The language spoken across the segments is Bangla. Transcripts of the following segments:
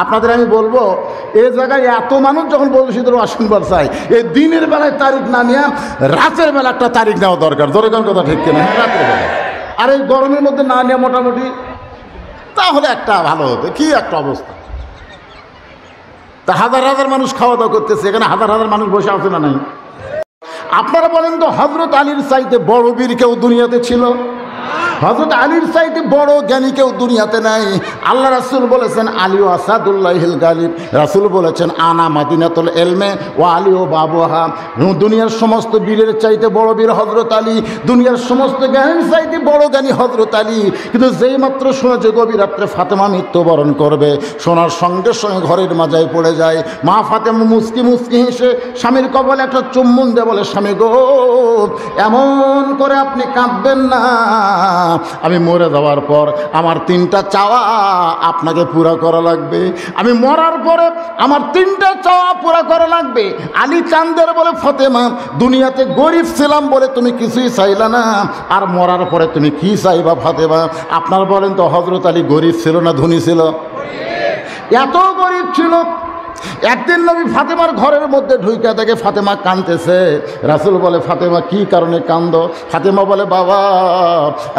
আপনাদের আমি বলবো, এই জায়গায় এত মানুষ যখন বলছিদের আসনবার চাই, এই দিনের বেলায় তারিখ না নিয়ে রাতের বেলা একটা তারিখ নেওয়া দরকার। দরকার কথা ঠিক কিনা? হ্যাঁ, রাতের বেলা। আর এই গরমের মধ্যে না নিয়ে মোটামুটি তাহলে একটা ভালো হতো। কি একটা অবস্থা! তা হাজার হাজার মানুষ খাওয়া দাওয়া করতেছে, এখানে হাজার হাজার মানুষ বসে আছে না নাই? আপনারা বলেন তো, হযরত আলীর চাইতে বড় বীর কেউ দুনিয়াতে ছিল? হযরত আলীর চাইতে বড় জ্ঞানী কেউ দুনিয়াতে নাই। আল্লাহ রাসূল বলেছেন আলী ও আসাদুল্লাহিল গালিব। রাসূল বলেছেন আনা মাদিনাতুল ইলমে ও আলী ও বাবুহা। দুনিয়ার সমস্ত বীরের চাইতে বড় বীর হযরত আলী, দুনিয়ার সমস্ত জ্ঞানীর চাইতে বড় জ্ঞানী হযরত আলী। কিন্তু যেই মাত্র শুনেছে গভীর রাত্রে ফাতেমা মৃত্যুবরণ করবে, শোনার সঙ্গে সঙ্গে ঘরের মাজায় পড়ে যায়। মা ফাতেমা মুস্কি মুস্কি হেসে স্বামীর কপালে একটা চুম্বন দিয়ে বলে, স্বামী গো, এমন করে আপনি কাঁদবেন না। আমি মরে যাওয়ার পর আমার 3টা চাওয়া আপনাকে পুরা করা লাগবে। আমি মরার পরে আমার 3টা চাওয়া পুরা করা লাগবে। আলী চান্দের বলে, ফাতেমা, দুনিয়াতে গরিব ছিলাম বলে তুমি কিছুই চাইলা না, আর মরার পরে তুমি কি চাইবা ফাতেমা? আপনার বলেন তো, হযরত আলী গরিব ছিল না ধনী ছিল? এত গরিব ছিল। একদিন নবী ফাতেমার ঘরের মধ্যে ঢুইকা দেখে ফাতেমা কাঁদতেছে। রাসূল বলে, ফাতেমা কি কারণে কান্দো? ফাতেমা বলে, বাবা,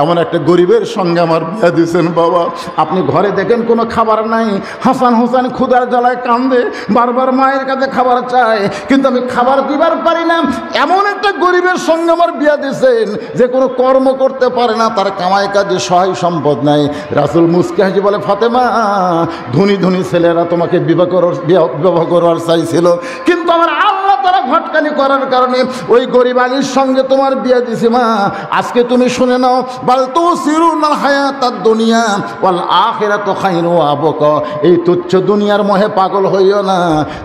এমন একটা গরিবের সঙ্গে আমার বিয়ে দিয়েছেন বাবা। আপনি ঘরে দেখেন কোনো খাবার নাই, হাসান হোসেন ক্ষুধার জ্বালায় কান্দে, বারবার মায়ের কাছে খাবার চায়, কিন্তু আমি খাবার দিবার পারি না। এমন একটা গরিবের সঙ্গে আমার বিয়ে দিয়েছেন যে কোনো কর্ম করতে পারে না, তার কামাই কাজে সহায় সম্পদ নাই। রাসূল মুস্কি হাসি বলে, ফাতেমা, ধনী ধনী ছেলেরা তোমাকে বিবাহ করার চাইছিল, কিন্তু আমার আল্লাহ তারা ঘটকানি করার কারণে ওই গরিব আলীর সঙ্গে তোমার বিয়ে দিছি মা। আজকে তুমি শুনে নাও, বাল তুসিরুনাল হায়াতাদ দুনিয়া ওয়াল আখিরাতু খায়রুন ওয়া আবকা। এই তুচ্ছ দুনিয়ার মোহে পাগল হইও না।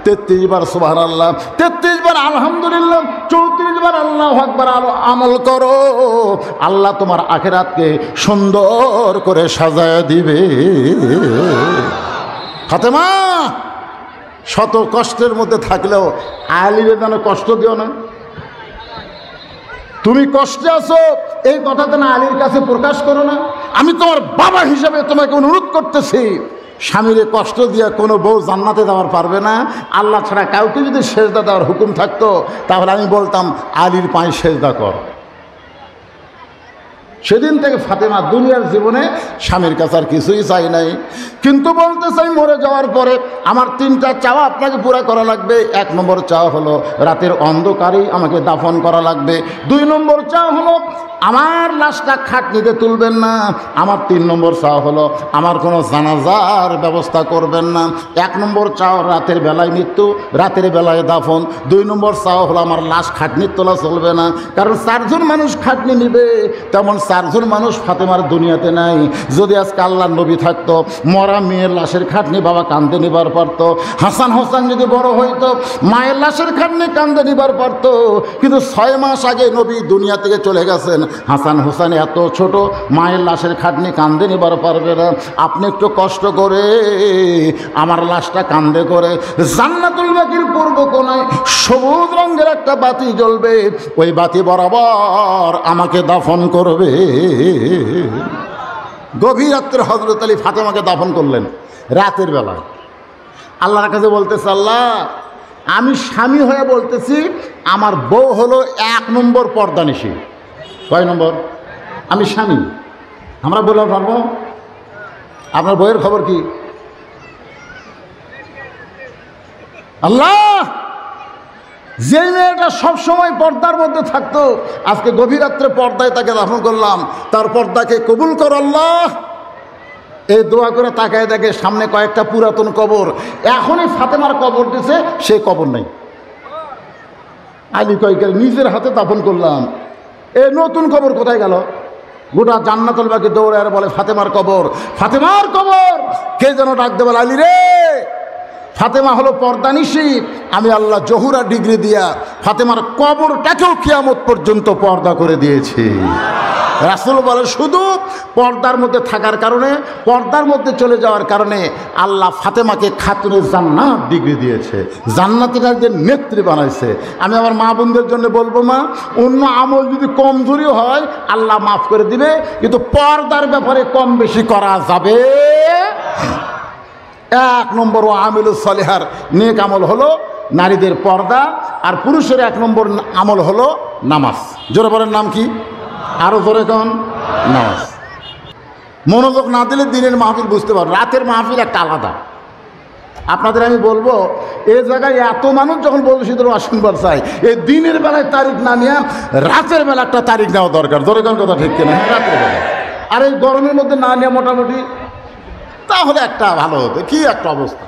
33 বার সুবহানাল্লাহ, 33 বার আলহামদুলিল্লাহ, 34 বার আল্লাহু আকবার আমল করো, আল্লাহ তোমার আখিরাতকে সুন্দর করে সাজায় দিবে। ফাতেমা, শত কষ্টের মধ্যে থাকলেও আলীরে যেন কষ্ট দিও না। তুমি কষ্টে আছো, এই কথাটা না আলীর কাছে প্রকাশ করো না। আমি তোমার বাবা হিসাবে তোমাকে অনুরোধ করতেছি, স্বামীরে কষ্ট দিয়ে কোনো বউ জান্নাতে দেওয়ার পারবে না। আল্লাহ ছাড়া কাউকে যদি সেজদা দেওয়ার হুকুম থাকতো, তাহলে আমি বলতাম আলীর পায়ে সেজদা কর। সেদিন থেকে ফাতেমা দুনিয়ার জীবনে স্বামীর কাছে আর কিছুই চাই নাই। কিন্তু বলতে চাই, মরে যাওয়ার পরে আমার 3টা চাওয়া আপনাকে পুরা করা লাগবে। 1 নম্বর চাওয়া হলো রাতের অন্ধকারেই আমাকে দাফন করা লাগবে। 2 নম্বর চাওয়া হলো আমার লাশটা খাটনিতে তুলবেন না। আমার 3 নম্বর চাওয়া হলো আমার কোনো জানাজার ব্যবস্থা করবেন না। 1 নম্বর চাওয়া রাতের বেলায় মৃত্যু, রাতের বেলায় দাফন। 2 নম্বর চাওয়া হলো আমার লাশ খাটনির তোলা চলবে না, কারণ 4 জন মানুষ খাটনি নিবে, তেমন 4 জন মানুষ ফাতেমার দুনিয়াতে নাই। যদি আজকে আল্লাহর নবী থাকতো, মরা মেয়ের লাশের খাটনি বাবা কান্দে নিবার পারতো। হাসান হোসেন যদি বড় হইতো, মায়ের লাশের খাটনি কান্দে নিবার পারতো। কিন্তু 6 মাস আগে নবী দুনিয়া থেকে চলে গেছেন। হাসান হোসেন এত ছোট, মায়ের লাশের খাটনি কান্দে নিবার পারবে না। আপনি একটু কষ্ট করে আমার লাশটা কান্দে করে জান্নাতুল বাকির পূর্ব কোণায় সবুজ রঙের একটা বাতি জ্বলবে, ওই বাতি বরাবর আমাকে দাফন করবে। গভীর রাত্রে হযরত আলী ফাতেমাকে দাফন করলেন রাতের বেলায়। আল্লাহর কাছে বলতেছে, আল্লাহ, আমি স্বামী হয়ে বলতেছি, আমার বউ হলো 1 নম্বর পর্দানিশী। কয় নম্বর? আমি স্বামী। আমরা বললাম, পারবো? আপনার বউয়ের খবর কি? আল্লাহ, যে মেয়েটা সবসময় পর্দার মধ্যে থাকতো, আজকে গভীর রাত্রে পর্দায় তাকে দাফন করলাম, তার পর্দাকে কবুল কর আল্লাহ। এই দোয়া করে তাকায় দেখে সামনে কয়েকটা পুরাতন কবর। এখনই ফাতেমার কবর দিছে, সেই কবর নেই। আলী কয়েক নিজের হাতে দাফন করলাম, এই নতুন কবর কোথায় গেল? গোটা জান্নাতুল বাকি দৌড়ে আর বলে, ফাতেমার কবর, ফাতেমার কবর। কে যেন ডাক দেবে, আলী রে। ফাতেমা হলো পর্দানিশী। আমি আল্লাহ জহুরা ডিগ্রি দিয়া ফাতেমার কবরটাকেও কিয়ামত পর্যন্ত পর্দা করে দিয়েছি। রাসূল বলে, শুধু পর্দার মধ্যে থাকার কারণে, পর্দার মধ্যে চলে যাওয়ার কারণে আল্লাহ ফাতেমাকে খাতুনে জান্নাত ডিগ্রি দিয়েছে, জান্নাতীদের নেত্রী বানাইছে। আমি আমার মা বোনদের জন্য বলবো, মা, অন্য আমল যদি কমজোরি হয় আল্লাহ মাফ করে দিবে, কিন্তু পর্দার ব্যাপারে কম বেশি করা যাবে। এক নম্বর ও আমিলুস সলিহার নেক আমল হলো নারীদের পর্দা, আর পুরুষের এক নম্বর আমল হলো নামাজ। জোরে বলেন নাম কি? আরো জোরে কোন? নামাজ। মনোযোগ না দিলে দিনের মাহফিল বুঝতে পারবেন, রাতের মাহফিল একটা আলাদা। আপনাদের আমি বলবো, এই জায়গায় এত মানুষ যখন বলশিদের ওয়াজ শুনবার চাই, এই দিনের বেলায় তারিখ না নিয়ে রাতের বেলা একটা তারিখ নেওয়া দরকার। জোরে কোন কথা ঠিক কিনা? হ্যাঁ, রাতের বেলা। আর এই গরমের মধ্যে না নিয়ে মোটামুটি তাহলে একটা ভালো হতো। কি একটা অবস্থা!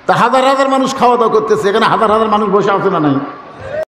তা হাজার হাজার মানুষ খাওয়া দাওয়া করতেছে, এখানে হাজার হাজার মানুষ বসে আছে না নাই?